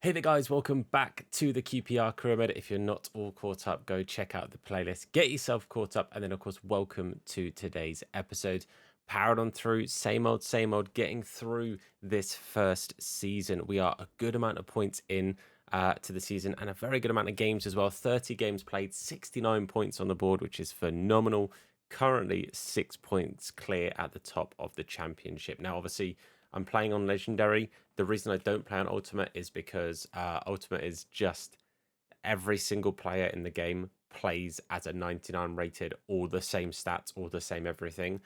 Hey there, guys. Welcome back to the QPR Career Mode. If you're not all caught up, go check out the playlist, get yourself caught up, and then, of course, welcome to today's episode. Powered on through, same old, getting through this first season. We are a good amount of points in to the season and a very good amount of games as well. 30 games played, 69 points on the board, which is phenomenal. Currently 6 points clear at the top of the championship. Now, obviously, I'm playing on Legendary. The reason I don't play on Ultimate is because Ultimate is just every single player in the game plays as a 99 rated, all the same stats, all the same everything.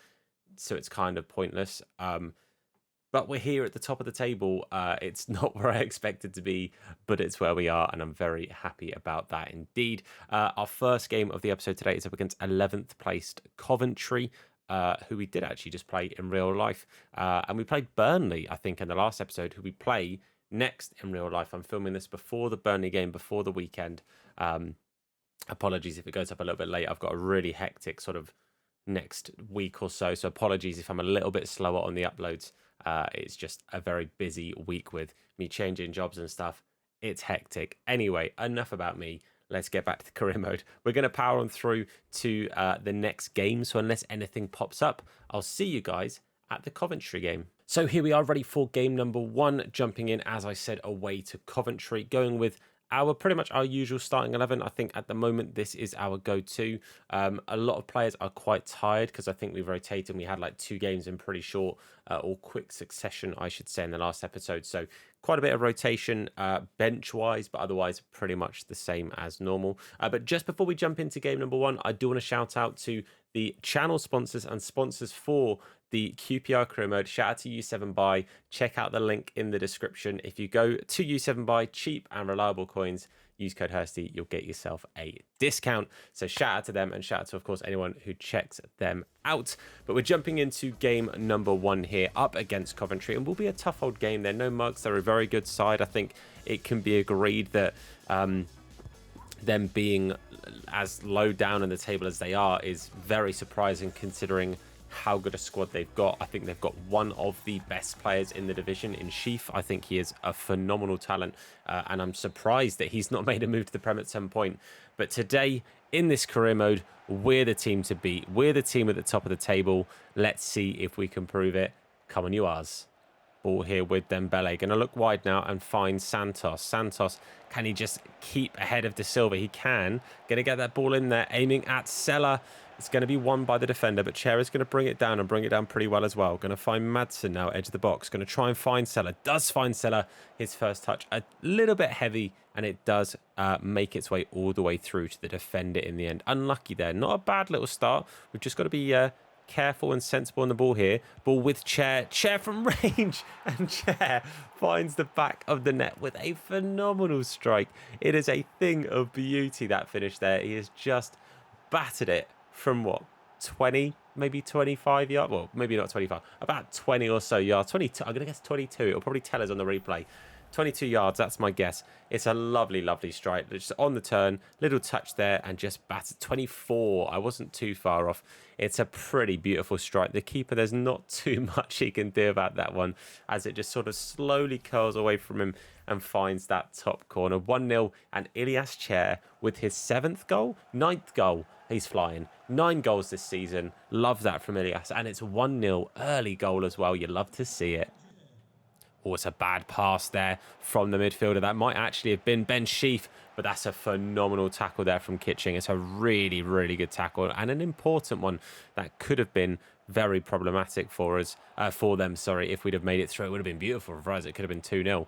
So it's kind of pointless. But we're here at the top of the table. It's not where I expected to be, but it's where we are, and I'm very happy about that indeed. Our first game of the episode today is up against 11th placed Coventry, who we did actually just play in real life. And we played Burnley, I think, in the last episode, who we play next in real life. I'm filming this before the Burnley game, before the weekend. Apologies if it goes up a little bit late. I've got a really hectic sort of next week or so. So apologies if I'm a little bit slower on the uploads. It's just a very busy week with me changing jobs and stuff. It's hectic. Anyway, enough about me. Let's get back to the career mode. We're going to power on through to the next game. So unless anything pops up, I'll see you guys at the Coventry game. So here we are ready for game number one, jumping in, as I said, away to Coventry, going with pretty much our usual starting 11. I think at the moment this is our go-to. A lot of players are quite tired because I think we've rotated. We had like 2 games in pretty short or quick succession, I should say, in the last episode. So quite a bit of rotation bench-wise, but otherwise pretty much the same as normal. But just before we jump into game number one, I do want to shout out to the channel sponsors and sponsors for the QPR Career Mode. Shout out to U7Buy. Check out the link in the description. If you go to U7Buy, cheap and reliable coins, use code Hursty, you'll get yourself a discount. So shout out to them, and shout out to, of course, anyone who checks them out. But we're jumping into game number one here, up against Coventry, and will be a tough old game. They're no mugs. They're a very good side. I think it can be agreed that them being as low down in the table as they are is very surprising, considering how good a squad they've got. I think they've got one of the best players in the division in Sheaf. I think he is a phenomenal talent, and I'm surprised that he's not made a move to the Prem at some point. But today, in this career mode, we're the team to beat. We're the team at the top of the table. Let's see if we can prove it. Come on, you ours. Ball here with Dembele. Going to look wide now and find Santos. Santos, can he just keep ahead of De Silva? He can. Going to get that ball in there, aiming at Sella. It's going to be won by the defender, but Cher is going to bring it down and bring it down pretty well as well. Going to find Madsen now, edge of the box. Going to try and find Sella. Does find Sella. His first touch a little bit heavy, and it does make its way all the way through to the defender in the end. Unlucky there. Not a bad little start. We've just got to be careful and sensible on the ball here. Ball with Cher. Cher from range. And Cher finds the back of the net with a phenomenal strike. It is a thing of beauty, that finish there. He has just battered it from what, 20, maybe 25 yards? Well, maybe not 25, about 20 or so yards. 22, I'm going to guess 22. It'll probably tell us on the replay. 22 yards, that's my guess. It's a lovely, lovely strike. Just on the turn, little touch there, and just battered. 24. I wasn't too far off. It's a pretty beautiful strike. The keeper, there's not too much he can do about that one, as it just sort of slowly curls away from him and finds that top corner. 1-0, and Ilias Chair with his 7th goal, 9th goal. He's flying. 9 goals this season. Love that from Ilias. And it's 1-0 early goal as well. You love to see it. Oh, it's a bad pass there from the midfielder. That might actually have been Ben Sheaf, but that's a phenomenal tackle there from Kitching. It's a really, really good tackle, and an important one that could have been very problematic for us, for them, sorry, if we'd have made it through. It would have been beautiful for us. It could have been 2-0.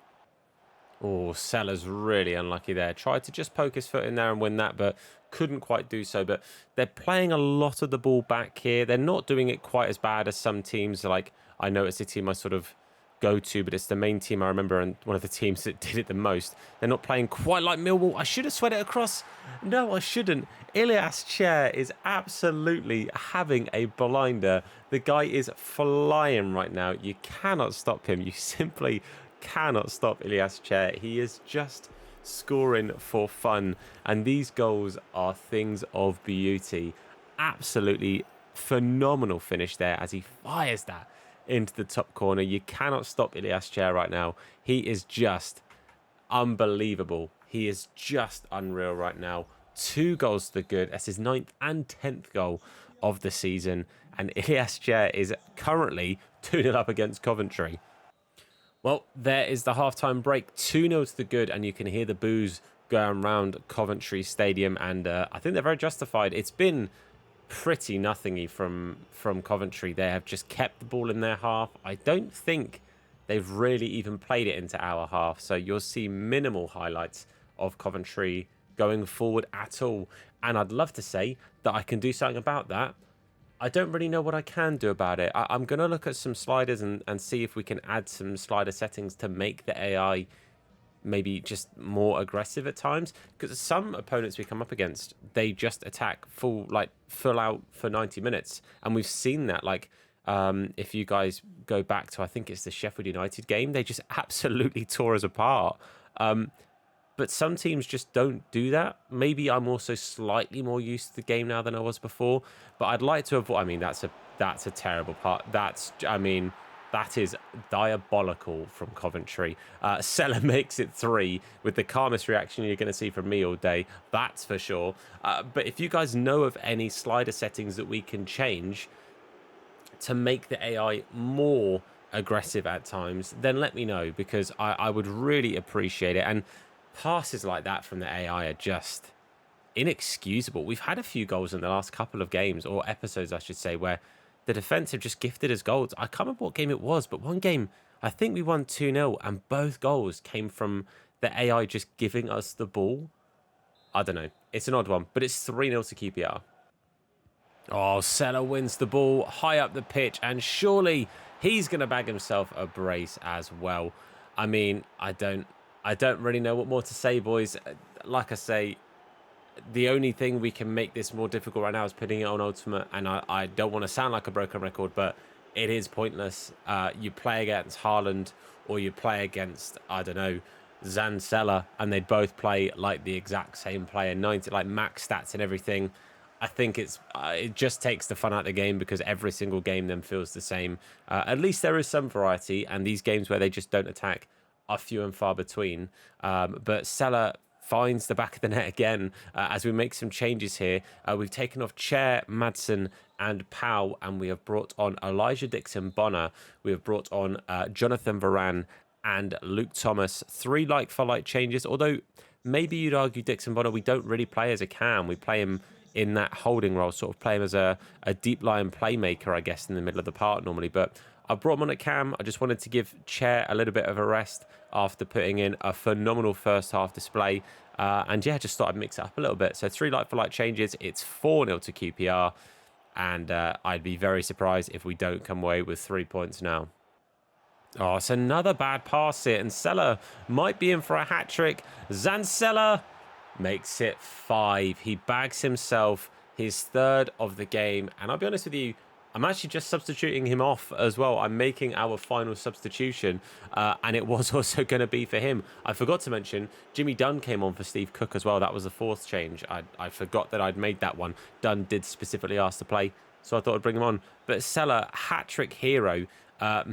Oh, Sellers really unlucky there. Tried to just poke his foot in there and win that, but couldn't quite do so. But they're playing a lot of the ball back here. They're not doing it quite as bad as some teams. Like, I know it's a team I sort of go to, but it's the main team I remember, and one of the teams that did it the most. They're not playing quite like Millwall. I should have sweat it across. No, I shouldn't. Ilias Chair is absolutely having a blinder. The guy is flying right now. You cannot stop him. You simply cannot stop Ilias Chair. He is just scoring for fun, and these goals are things of beauty. Absolutely phenomenal finish there as he fires that into the top corner. You cannot stop Ilias Chair right now. He is just unbelievable. He is just unreal right now. 2 goals to the good. That's his 9th and 10th goal of the season. And Ilias Chair is currently 2-0 up against Coventry. Well, there is the halftime break. 2-0 to the good, and you can hear the boos going around Coventry Stadium. And I think they're very justified. It's been pretty nothingy from Coventry. They have just kept the ball in their half. I don't think they've really even played it into our half. So you'll see minimal highlights of Coventry going forward at all. And I'd love to say that I can do something about that. I don't really know what I can do about it. I'm going to look at some sliders and see if we can add some slider settings to make the AI maybe just more aggressive at times. Because some opponents we come up against, they just attack full out for 90 minutes. And we've seen that, if you guys go back to, I think it's the Sheffield United game, they just absolutely tore us apart. But some teams just don't do that. Maybe I'm also slightly more used to the game now than I was before. But I'd like to avoid... I mean, that's a terrible part. That is diabolical from Coventry. Sella makes it 3 with the calmest reaction you're going to see from me all day. That's for sure. But if you guys know of any slider settings that we can change to make the AI more aggressive at times, then let me know, because I would really appreciate it. And passes like that from the AI are just inexcusable. We've had a few goals in the last couple of games, or episodes I should say, where the defense have just gifted us goals. I can't remember what game it was, but one game I think we won 2-0 and both goals came from the AI just giving us the ball. I don't know. It's an odd one, but it's 3-0 to QPR. Oh, Sella wins the ball high up the pitch, and surely he's going to bag himself a brace as well. I mean, I don't really know what more to say, boys. Like I say, the only thing we can make this more difficult right now is putting it on Ultimate, and I don't want to sound like a broken record, but it is pointless. You play against Haaland or you play against, I don't know, Zancella, and they both play like the exact same player, 90, like max stats and everything. I think it just takes the fun out of the game, because every single game then feels the same. At least there is some variety, and these games where they just don't attack are few and far between. But Sella finds the back of the net again as we make some changes here. We've taken off Chair, Madsen and Powell, and we have brought on Elijah Dixon-Bonner. We have brought on Jonathan Varane and Luke Thomas. 3 like-for-like changes, although maybe you'd argue Dixon-Bonner, we don't really play as a cam. We play him in that holding role, sort of play him as a deep line playmaker, I guess, in the middle of the park normally. But I brought him on at cam. I just wanted to give Chair a little bit of a rest after putting in a phenomenal first half display. And yeah, just thought I'd mix it up a little bit. So 3 like-for-like changes. It's 4-0 to QPR. And I'd be very surprised if we don't come away with 3 points now. Oh, it's another bad pass here. And Sella might be in for a hat-trick. Zancella makes it 5. He bags himself his 3rd of the game. And I'll be honest with you, I'm actually just substituting him off as well. I'm making our final substitution, and it was also going to be for him. I forgot to mention, Jimmy Dunn came on for Steve Cook as well. That was the 4th change. I forgot that I'd made that one. Dunn did specifically ask to play, so I thought I'd bring him on. But Sella, hat-trick hero,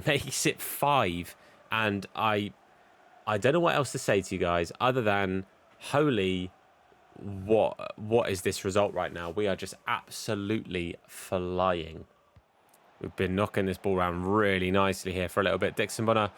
makes it 5, and I don't know what else to say to you guys other than, holy... What is this result right now? We are just absolutely flying. We've been knocking this ball around really nicely here for a little bit. Dixon-Bonner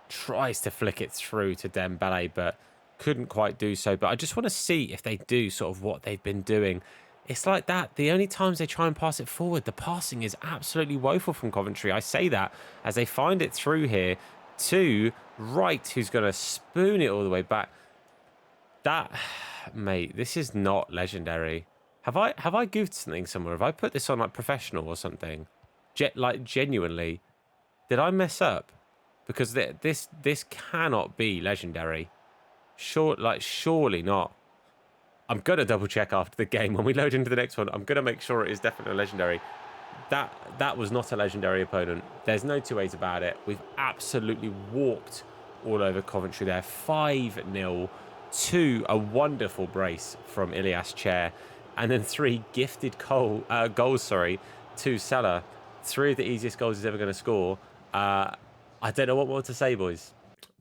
tries to flick it through to Dembele, but couldn't quite do so. But I just want to see if they do sort of what they've been doing. It's like that. The only times they try and pass it forward, the passing is absolutely woeful from Coventry. I say that as they find it through here to Wright, who's going to spoon it all the way back. That... Mate, this is not legendary. Have I goofed something somewhere? Have I put this on like professional or something? Genuinely, did I mess up? Because this cannot be legendary. Surely not. I'm gonna double check after the game when we load into the next one. I'm gonna make sure it is definitely legendary. That was not a legendary opponent. There's no 2 ways about it. We've absolutely walked all over Coventry there. 5-0. 2, a wonderful brace from Ilias Chair, and then 3 gifted goals, to Sella. 3 of the easiest goals he's ever going to score. I don't know what more to say, boys.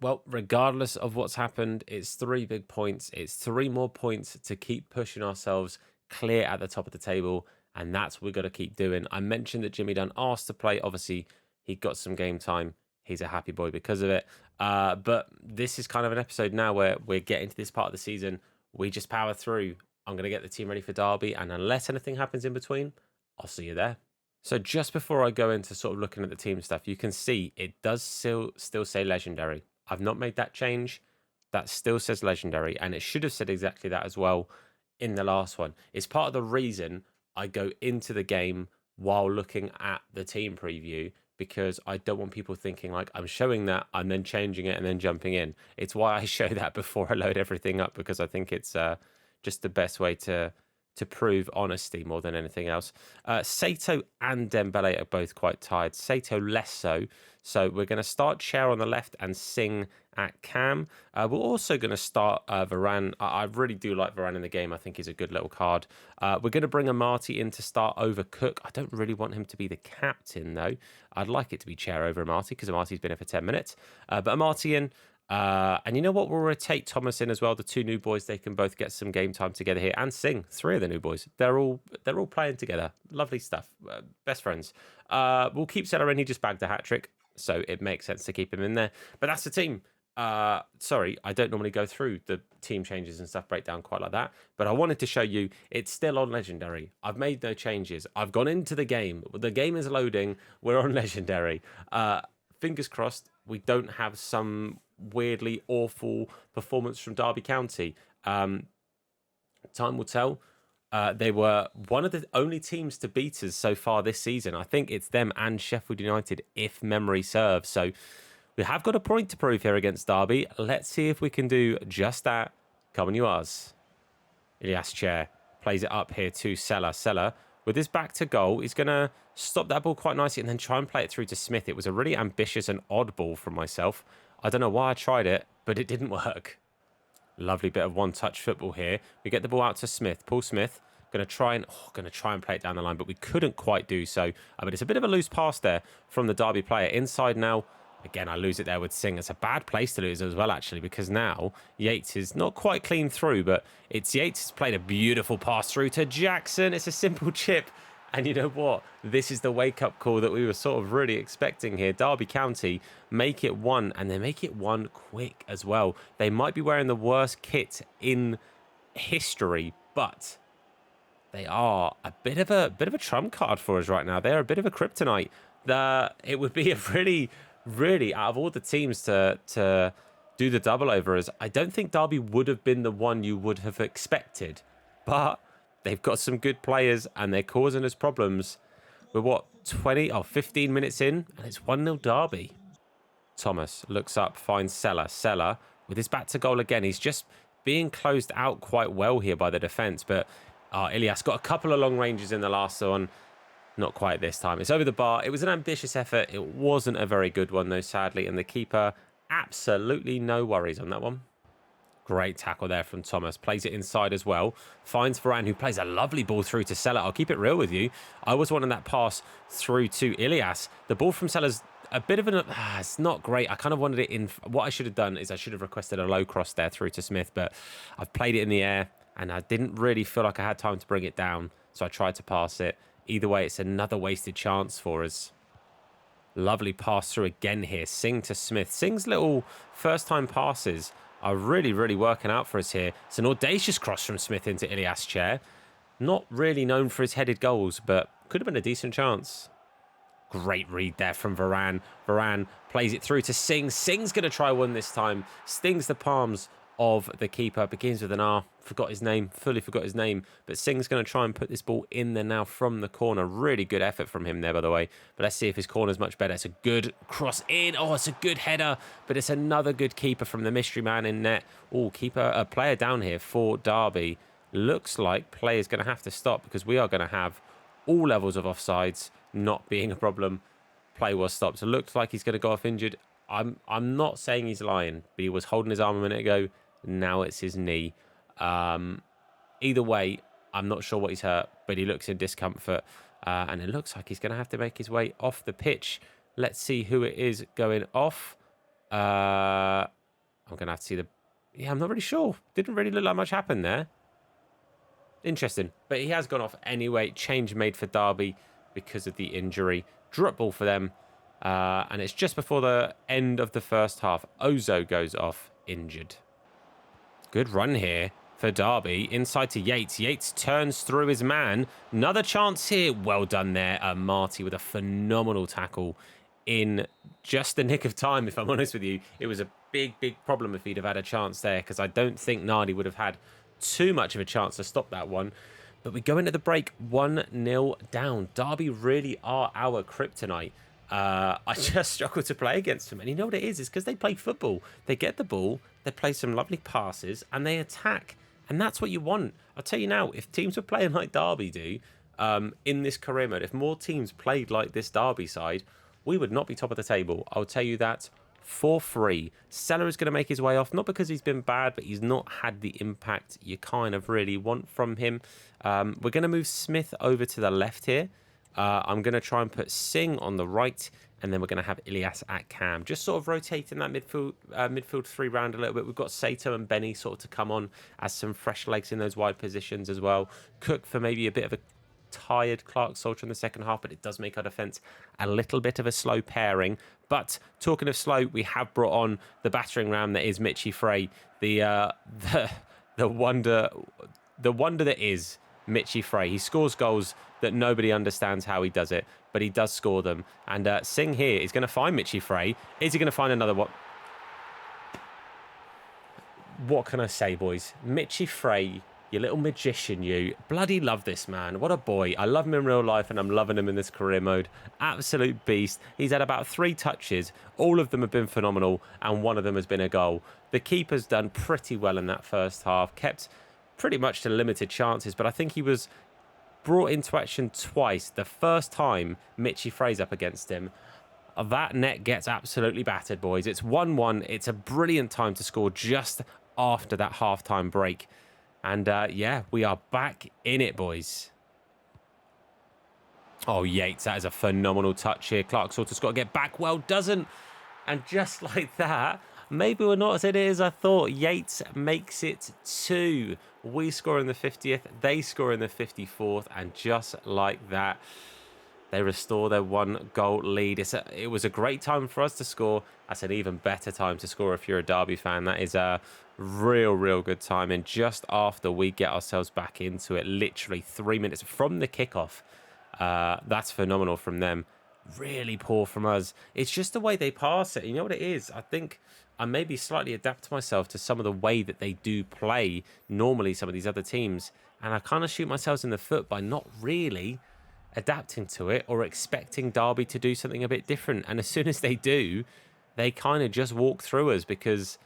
Well, regardless of what's happened, it's 3 big points. It's 3 more points to keep pushing ourselves clear at the top of the table. And that's what we've got to keep doing. I mentioned that Jimmy Dunn asked to play. Obviously, he got some game time. He's a happy boy because of it. But this is kind of an episode now where we're getting to this part of the season. We just power through. I'm going to get the team ready for Derby. And unless anything happens in between, I'll see you there. So just before I go into sort of looking at the team stuff, you can see it does still say legendary. I've not made that change. That still says legendary, and it should have said exactly that as well in the last one. It's part of the reason I go into the game while looking at the team preview, because I don't want people thinking like I'm showing that, I'm then changing it and then jumping in. It's why I show that before I load everything up, because I think it's just the best way to prove honesty more than anything else. Sato and Dembele are both quite tired. Sato less so. So we're going to start Chair on the left and Singh at Cam. We're also going to start Varane. I really do like Varane in the game. I think he's a good little card. We're going to bring Amati in to start over Cook. I don't really want him to be the captain, though. I'd like it to be Chair over Amati, because Amati's been here for 10 minutes. But Amati in. And you know what? We'll rotate Thomas in as well. The two new boys, they can both get some game time together here. And Singh, 3 of the new boys. They're all playing together. Lovely stuff. Best friends. We'll keep Salah in. He just bagged a hat-trick, so it makes sense to keep him in there. But that's the team. Sorry, I don't normally go through the team changes and stuff breakdown quite like that, but I wanted to show you it's still on legendary. I've made no changes. I've gone into the game. The game is loading. We're on legendary. Fingers crossed we don't have some weirdly awful performance from Derby County. Time will tell. They were one of the only teams to beat us so far this season. I think it's them and Sheffield United, if memory serves. So we have got a point to prove here against Derby. Let's see if we can do just that. Come on, you Ars. Ilias Chair plays it up here to Salah. Salah, with his back to goal, he's going to stop that ball quite nicely and then try and play it through to Smith. It was a really ambitious and odd ball from myself. I don't know why I tried it, but it didn't work. Lovely bit of one-touch football here. We get the ball out to Smith. Paul Smith going to try and play it down the line, but we couldn't quite do so. But it's a bit of a loose pass there from the Derby player. Inside now. Again, I lose it there with Singh. It's a bad place to lose as well, actually, because now Yates is not quite clean through, but it's Yates has played a beautiful pass through to Jackson. It's a simple chip. And you know what? This is the wake-up call that we were sort of really expecting here. Derby County make it 1, and they make it 1 quick as well. They might be wearing the worst kit in history, but they are a bit of a trump card for us right now. They're a bit of a kryptonite. It would be a really, out of all the teams to do the double over us, I don't think Derby would have been the one you would have expected. But they've got some good players and they're causing us problems. We're 15 minutes in, and it's 1-0 Derby. Thomas looks up, finds Salah. Salah with his back to goal again. He's just being closed out quite well here by the defence. But Ilias got a couple of long ranges in the last one. Not quite this time. It's over the bar. It was an ambitious effort. It wasn't a very good one, though, sadly. And the keeper, absolutely no worries on that one. Great tackle there from Thomas. Plays it inside as well. Finds Varane, who plays a lovely ball through to Salah. I'll keep it real with you. I was wanting that pass through to Ilias. The ball from Salah's a bit of it's not great. I kind of wanted it in. What I should have done is I should have requested a low cross there through to Smith, but I've played it in the air and I didn't really feel like I had time to bring it down. So I tried to pass it. Either way, it's another wasted chance for us. Lovely pass through again here. Singh to Smith. Singh's little first-time passes are really, really working out for us here. It's an audacious cross from Smith into Ilias Chair. Not really known for his headed goals, but could have been a decent chance. Great read there from Varane. Varane plays it through to Singh. Singh's going to try one this time. Stings the palms of the keeper. Begins with an R. Forgot his name. Fully forgot his name. But Singh's going to try and put this ball in there now from the corner. Really good effort from him there, by the way. But let's see if his corner's much better. It's a good cross in. Oh, it's a good header. But it's another good keeper from the mystery man in net. Oh, a player down here for Derby. Looks like player's going to have to stop because we are going to have all levels of offsides not being a problem. Play was stopped. So it looks like he's going to go off injured. I'm not saying he's lying, but he was holding his arm a minute ago. Now it's his knee. Either way, I'm not sure what he's hurt, but he looks in discomfort. And it looks like he's going to have to make his way off the pitch. Let's see who it is going off. I'm going to have to see the... Yeah, I'm not really sure. Didn't really look like much happened there. Interesting. But he has gone off anyway. Change made for Derby because of the injury. Drop ball for them. And it's just before the end of the first half. Ozo goes off injured. Good run here for Derby. Inside to Yates. Yates turns through his man. Another chance here. Well done there. Marty with a phenomenal tackle in just the nick of time, if I'm honest with you. It was a big, big problem if he'd have had a chance there, because I don't think Nardi would have had too much of a chance to stop that one. But we go into the break 1-0 down. Derby really are our kryptonite. I just struggle to play against them. And you know what it is? It's because they play football. They get the ball, they play some lovely passes, and they attack. And that's what you want. I'll tell you now, if teams were playing like Derby do in this career mode, if more teams played like this Derby side, we would not be top of the table. I'll tell you that for free. Seller is going to make his way off, not because he's been bad, but he's not had the impact you kind of really want from him. We're going to move Smith over to the left here. I'm going to try and put Singh on the right, and then we're going to have Ilias at cam. Just sort of rotating that midfield three round a little bit. We've got Sato and Benny sort of to come on as some fresh legs in those wide positions as well. Cook for maybe a bit of a tired Clark-Salter in the second half, but it does make our defence a little bit of a slow pairing. But talking of slow, we have brought on the battering ram that is Mitchy Frey, the wonder that is Mitchy Frey. He scores goals that nobody understands how he does it, but he does score them. And Singh here is going to find Mitchy Frey. Is he going to find another one? What can I say, boys? Mitchy Frey, you little magician, you. Bloody love this man. What a boy. I love him in real life, and I'm loving him in this career mode. Absolute beast. He's had about 3 touches. All of them have been phenomenal, and one of them has been a goal. The keeper's done pretty well in that first half. Kept pretty much to limited chances, but I think he was brought into action twice. The first time Mitchy Frey's up against him, that net gets absolutely battered, boys. It's 1-1. It's a brilliant time to score just after that half-time break. And yeah, we are back in it, boys. Oh, Yates, that is a phenomenal touch here. Clark-Salter's got to get back. Well, doesn't. And just like that, maybe we're not as it is I thought. Yates makes it 2. We score in the 50th. They score in the 54th. And just like that, they restore their 1-goal lead. It was a great time for us to score. That's an even better time to score if you're a Derby fan. That is a real good time. And just after we get ourselves back into it, literally 3 minutes from the kickoff, that's phenomenal from them. Really poor from us. It's just the way they pass it. You know what it is? I think I maybe slightly adapt myself to some of the way that they do play normally, some of these other teams. And I kind of shoot myself in the foot by not really adapting to it or expecting Derby to do something a bit different. And as soon as they do, they kind of just walk through us, because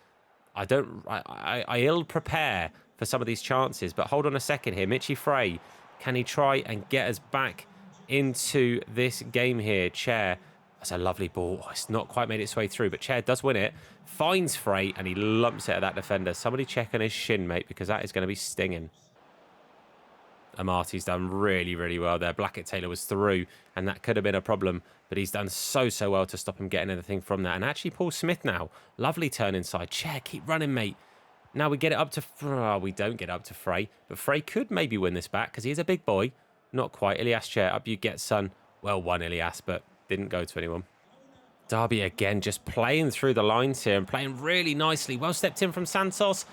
I ill prepare for some of these chances. But hold on a second here. Mitchy Frey, can he try and get us back into this game here? Chair, that's a lovely ball. Oh, it's not quite made its way through, but Chair does win it. Finds Frey, and he lumps it at that defender. Somebody check on his shin, mate, because that is going to be stinging. Amarty's done really well there. Blackett-Taylor was through, and that could have been a problem, but he's done so well to stop him getting anything from that. And actually, Paul Smith now. Lovely turn inside. Chair, keep running, mate. Now we get it up to... Oh, we don't get up to Frey, but Frey could maybe win this back, because he is a big boy. Not quite. Ilias, Chair, up you get, son. Well won, Ilias, but didn't go to anyone. Derby again, just playing through the lines here and playing really nicely. Well stepped in from Santos.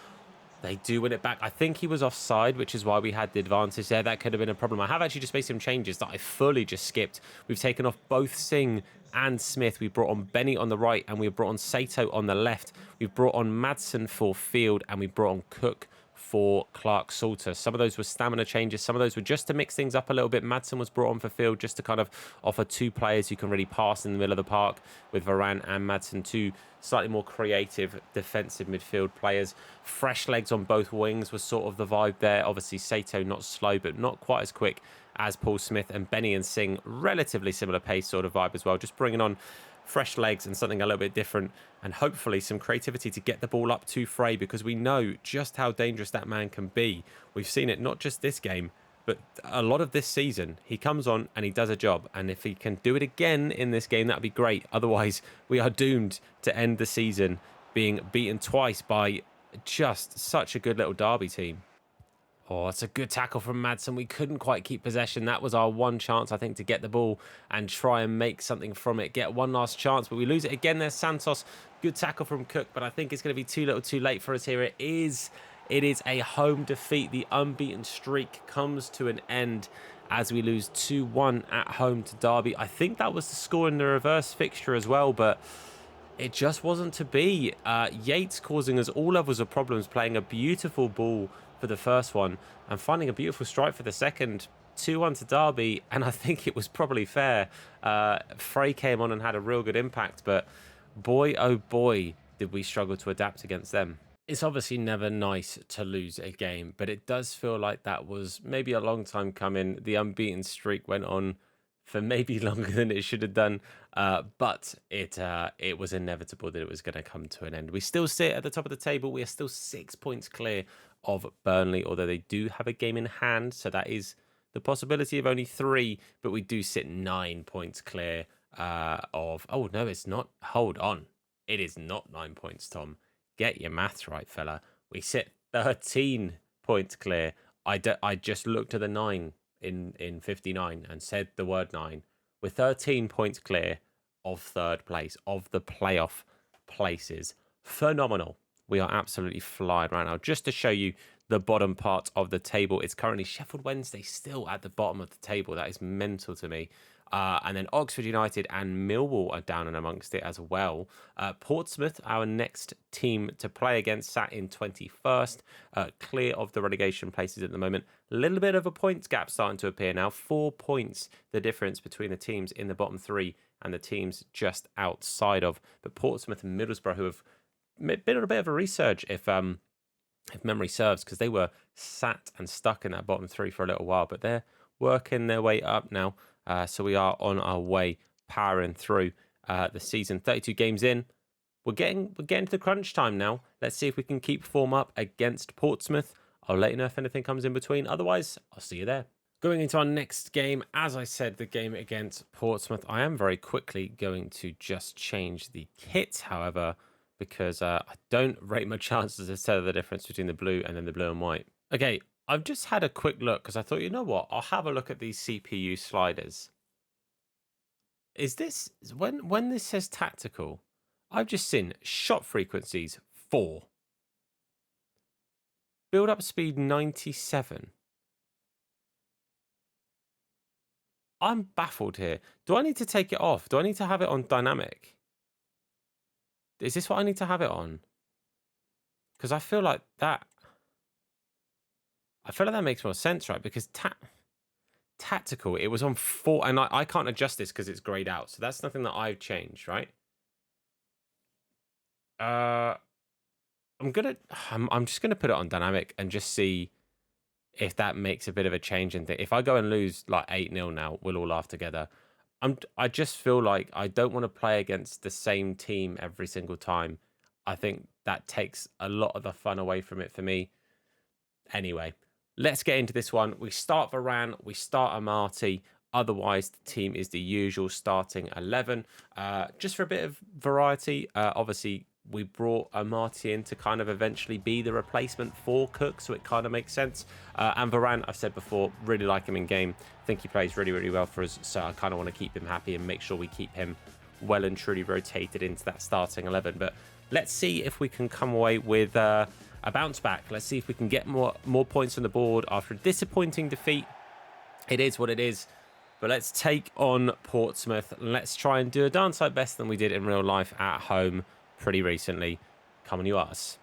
They do win it back. I think he was offside, which is why we had the advantage there. That could have been a problem. I have actually just made some changes that I fully just skipped. We've taken off both Singh and Smith. We brought on Benny on the right, and we brought on Sato on the left. We've brought on Madsen for Field, and we brought on Cook for Clark-Salter. Some of those were stamina changes. Some of those were just to mix things up a little bit. Madsen was brought on for Field just to kind of offer 2 players who can really pass in the middle of the park, with Varane and Madsen, 2 slightly more creative defensive midfield players. Fresh legs on both wings was sort of the vibe there. Obviously, Sato not slow, but not quite as quick as Paul Smith. And Benny and Singh, relatively similar pace sort of vibe as well. Just bringing on fresh legs and something a little bit different, and hopefully some creativity to get the ball up to Frey, because we know just how dangerous that man can be. We've seen it not just this game, But a lot of this season, he comes on and he does a job. And if he can do it again in this game, that'd be great. Otherwise, we are doomed to end the season being beaten twice by just such a good little Derby team. Oh, it's a good tackle from Madsen. We couldn't quite keep possession. That was our one chance, I think, to get the ball and try and make something from it. Get one last chance, but we lose it again. There's Santos. Good tackle from Cook, but I think it's going to be too little too late for us here. It is a home defeat. The unbeaten streak comes to an end as we lose 2-1 at home to Derby. I think that was the score in the reverse fixture as well, but it just wasn't to be. Yates causing us all levels of problems, playing a beautiful ball for the first one and finding a beautiful strike for the second. 2-1 to Derby, and I think it was probably fair. Frey came on and had a real good impact, but boy, oh boy, did we struggle to adapt against them. It's obviously never nice to lose a game, but it does feel like that was maybe a long time coming. The unbeaten streak went on for maybe longer than it should have done, but it was inevitable that it was going to come to an end. We still sit at the top of the table. We are still 6 points clear of Burnley, although they do have a game in hand, so that is the possibility of only 3, but we do sit 9 points clear of... Oh, no, it's not. Hold on. It is not 9 points, Tom. Get your maths right, fella. We sit 13 points clear. I just looked at the 9 in 59 and said the word 9. We're 13 points clear of third place, of the playoff places. Phenomenal. We are absolutely flying right now. Just to show you the bottom part of the table, it's currently Sheffield Wednesday still at the bottom of the table. That is mental to me. And then Oxford United and Millwall are down and amongst it as well. Portsmouth, our next team to play against, sat in 21st, clear of the relegation places at the moment. A little bit of a points gap starting to appear now. 4 points, the difference between the teams in the bottom 3 and the teams just outside of. But Portsmouth and Middlesbrough, who have been on a bit of a resurge, if memory serves, because they were sat and stuck in that bottom 3 for a little while, but they're working their way up now. So we are on our way, powering through the season. 32 games in. We're getting to the crunch time now. Let's see if we can keep form up against Portsmouth. I'll let you know if anything comes in between. Otherwise, I'll see you there. Going into our next game, as I said, the game against Portsmouth, I am very quickly going to just change the kit, however, because I don't rate my chances to tell the difference between the blue and then the blue and white. Okay, I've just had a quick look because I thought, you know what? I'll have a look at these CPU sliders. Is this... When this says tactical, I've just seen shot frequencies 4. Build up speed 97. I'm baffled here. Do I need to take it off? Do I need to have it on dynamic? Is this what I need to have it on? Because I feel like that makes more sense, right? Because tactical, it was on 4, and I can't adjust this because it's grayed out. So that's nothing that I've changed, right? I'm just gonna put it on dynamic and just see if that makes a bit of a change in thing. If I go and lose like 8-0 now, we'll all laugh together. I just feel like I don't want to play against the same team every single time. I think that takes a lot of the fun away from it for me. Anyway, let's get into this one. We start Varane, we start Amati. Otherwise, the team is the usual starting 11. Just for a bit of variety, obviously, we brought Amati in to kind of eventually be the replacement for Cook, so it kind of makes sense. And Varane, I've said before, really like him in game. I think he plays really, really well for us, so I kind of want to keep him happy and make sure we keep him well and truly rotated into that starting 11. But let's see if we can come away with a bounce back. Let's see if we can get more points on the board after a disappointing defeat. It is what it is. But let's take on Portsmouth. Let's try and do a darn sight better than we did in real life at home pretty recently. Come on, you us.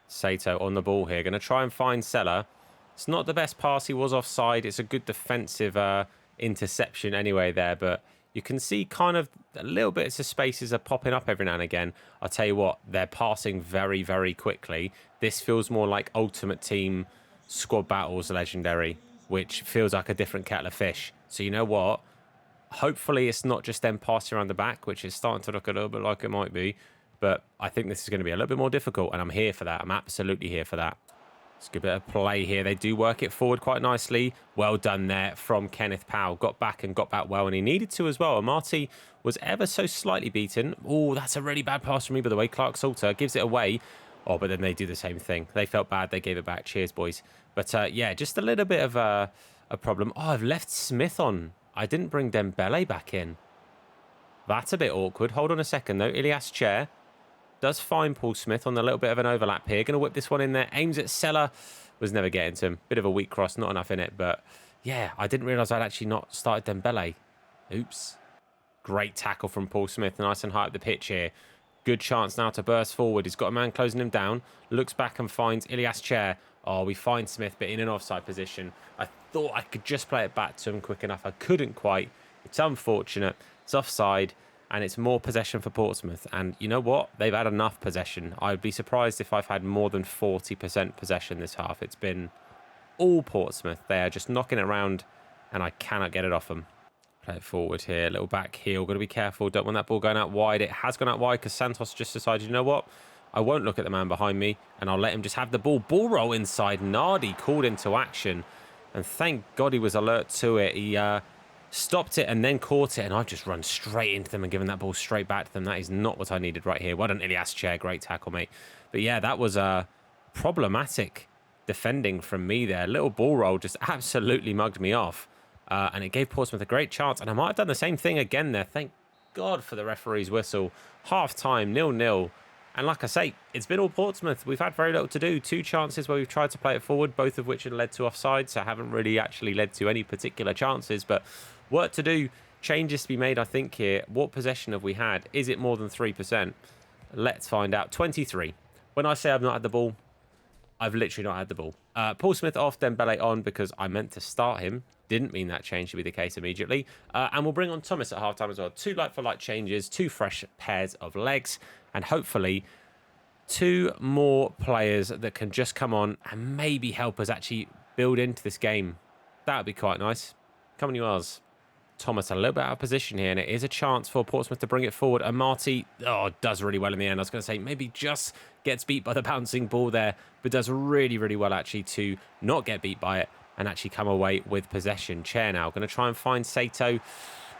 Sato on the ball here. Going to try and find Seller. It's not the best pass. He was offside. It's a good defensive interception anyway there. But you can see kind of a little bits of spaces are popping up every now and again. I'll tell you what, they're passing very, very quickly. This feels more like Ultimate Team Squad Battles Legendary, which feels like a different kettle of fish. So you know what? Hopefully it's not just them passing around the back, which is starting to look a little bit like it might be. But I think this is going to be a little bit more difficult, and I'm here for that. I'm absolutely here for that. It's a good bit of play here. They do work it forward quite nicely. Well done there from Kenneth Powell. Got back and got back well, and he needed to as well. Amati was ever so slightly beaten. Oh, that's a really bad pass from me, by the way. Clark Salter gives it away. Oh, but then they do the same thing. They felt bad. They gave it back. Cheers, boys. But yeah, just a little bit of a problem. Oh, I've left Smith on. I didn't bring Dembele back in. That's a bit awkward. Hold on a second, though. Ilias Chair does find Paul Smith on a little bit of an overlap here. Going to whip this one in there. Aims at Seller. Was never getting to him. Bit of a weak cross. Not enough in it. But yeah, I didn't realise I'd actually not started Dembele. Oops. Great tackle from Paul Smith. Nice and high up the pitch here. Good chance now to burst forward. He's got a man closing him down. Looks back and finds Ilias Chair. Oh, we find Smith, but in an offside position. I thought I could just play it back to him quick enough. I couldn't quite. It's unfortunate. It's offside. And it's more possession for Portsmouth. And you know what? They've had enough possession. I would be surprised if I've had more than 40% possession this half. It's been all Portsmouth. They are just knocking it around, and I cannot get it off them. Play it forward here. Little back heel. Got to be careful. Don't want that ball going out wide. It has gone out wide because Santos just decided, you know what? I won't look at the man behind me, and I'll let him just have the ball. Ball roll inside. Nardi called into action. And thank God he was alert to it. He stopped it and then caught it, and I've just run straight into them and given that ball straight back to them. That is not what I needed right here. Well done, Ilias Chair. Great tackle, mate. But yeah, that was problematic defending from me there. Little ball roll just absolutely mugged me off. And it gave Portsmouth a great chance. And I might have done the same thing again there. Thank God for the referee's whistle. Half-time, 0-0. And like I say, it's been all Portsmouth. We've had very little to do. 2 chances where we've tried to play it forward, both of which have led to offside, so haven't really actually led to any particular chances. But work to do, changes to be made, I think, here. What possession have we had? Is it more than 3%? Let's find out. 23. When I say I've not had the ball, I've literally not had the ball. Paul Smith off, Dembele on, because I meant to start him. Didn't mean that change to be the case immediately. And we'll bring on Thomas at halftime as well. 2 like-for-like changes, 2 fresh pairs of legs, and hopefully 2 more players that can just come on and maybe help us actually build into this game. That would be quite nice. Come on, you ours. Thomas a little bit out of position here, and it is a chance for Portsmouth to bring it forward. And Marty, does really well in the end. I was going to say maybe just gets beat by the bouncing ball there, but does really, really well actually to not get beat by it and actually come away with possession. Chair now going to try and find Sato.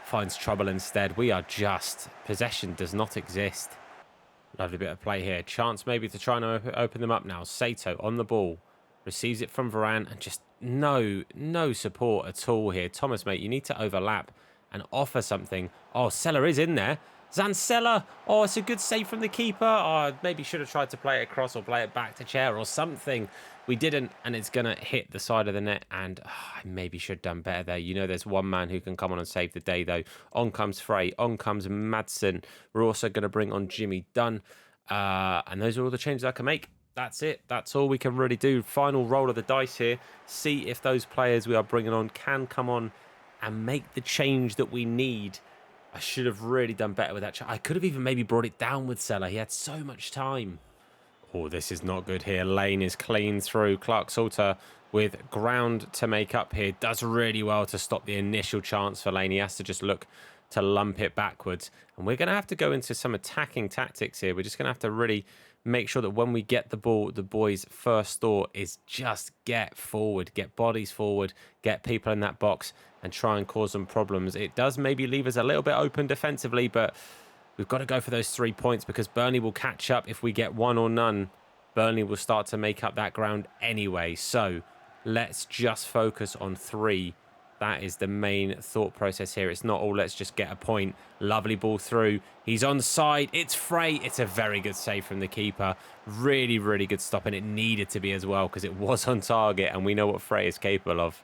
Finds trouble instead. We are just... Possession does not exist. Lovely bit of play here. Chance maybe to try and open them up now. Sato on the ball. Receives it from Varane and just no support at all here. Thomas, mate, you need to overlap and offer something. Oh, Seller is in there. Zancella. Oh, it's a good save from the keeper. Oh, maybe should have tried to play it across or play it back to Chair or something. We didn't, and it's going to hit the side of the net, and I maybe should have done better there. You know, there's one man who can come on and save the day, though. On comes Frey. On comes Madsen. We're also going to bring on Jimmy Dunn. And those are all the changes I can make. That's it. That's all we can really do. Final roll of the dice here. See if those players we are bringing on can come on and make the change that we need. I should have really done better with that. I could have even maybe brought it down with Seller. He had so much time. Oh, this is not good here. Lane is clean through. Clark Salter with ground to make up here. Does really well to stop the initial chance for Lane. He has to just look to lump it backwards. And we're going to have to go into some attacking tactics here. We're just going to have to really make sure that when we get the ball, the boys' first thought is just get forward, get bodies forward, get people in that box and try and cause them problems. It does maybe leave us a little bit open defensively, but we've got to go for those 3 points because Burnley will catch up if we get 1 or none. Burnley will start to make up that ground anyway. So let's just focus on 3. That is the main thought process here. It's not all let's just get a point. Lovely ball through. He's onside. It's Frey. It's a very good save from the keeper. Really, really good stop. And it needed to be as well because it was on target. And we know what Frey is capable of.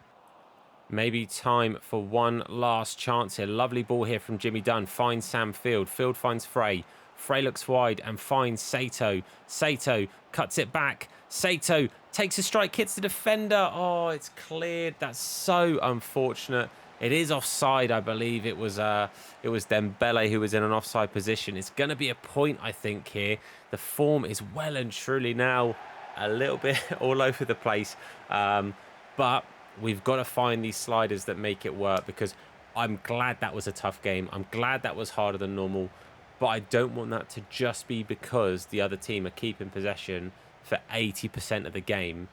Maybe time for one last chance here. Lovely ball here from Jimmy Dunn. Finds Sam Field. Field finds Frey. Frey looks wide and finds Sato. Sato cuts it back. Sato takes a strike, hits the defender. Oh, it's cleared. That's so unfortunate. It is offside, I believe. It was Dembele who was in an offside position. It's going to be a point, I think, here. The form is well and truly now a little bit all over the place. But we've got to find these sliders that make it work because I'm glad that was a tough game. I'm glad that was harder than normal. But I don't want that to just be because the other team are keeping possession for 80% of the game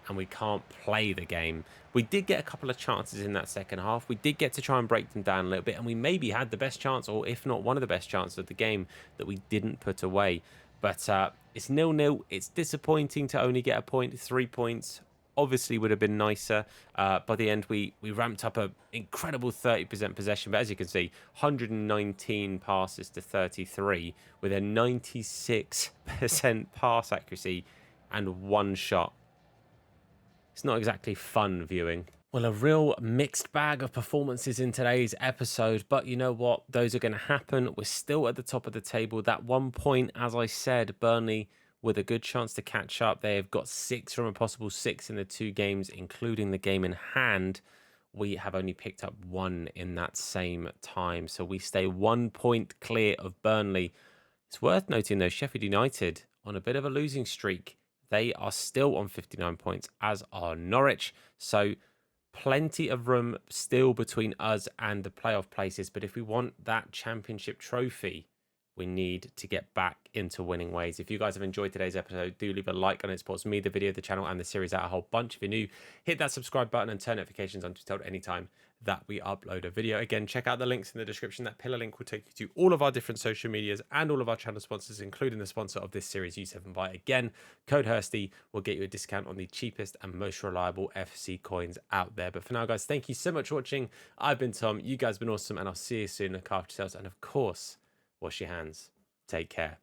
and we can't play the game. We did get a couple of chances in that second half. We did get to try and break them down a little bit, and we maybe had the best chance, or if not one of the best chances of the game, that we didn't put away. But it's 0-0. It's disappointing to only get a point. 3 points obviously would have been nicer. By the end, we ramped up an incredible 30% possession. But as you can see, 119 passes to 33 with a 96% pass accuracy and 1 shot. It's not exactly fun viewing. Well, a real mixed bag of performances in today's episode, but you know what? Those are going to happen. We're still at the top of the table. That 1 point, as I said, Burnley with a good chance to catch up. They have got 6 from a possible 6 in the 2 games, including the game in hand. We have only picked up 1 in that same time. So we stay 1 point clear of Burnley. It's worth noting, though, Sheffield United on a bit of a losing streak. They are still on 59 points, as are Norwich. So plenty of room still between us and the playoff places. But if we want that championship trophy, we need to get back into winning ways. If you guys have enjoyed today's episode, do leave a like on it. It supports me, the video, the channel, and the series out a whole bunch. If you're new, hit that subscribe button and turn notifications on to be told anytime that we upload a video. Again, check out the links in the description. That pillar link will take you to all of our different social medias and all of our channel sponsors, including the sponsor of this series, U7Buy. Again, code Hursty will get you a discount on the cheapest and most reliable FC coins out there. But for now, guys, thank you so much for watching. I've been Tom. You guys have been awesome, and I'll see you soon. Look after yourselves, and of course, wash your hands. Take care.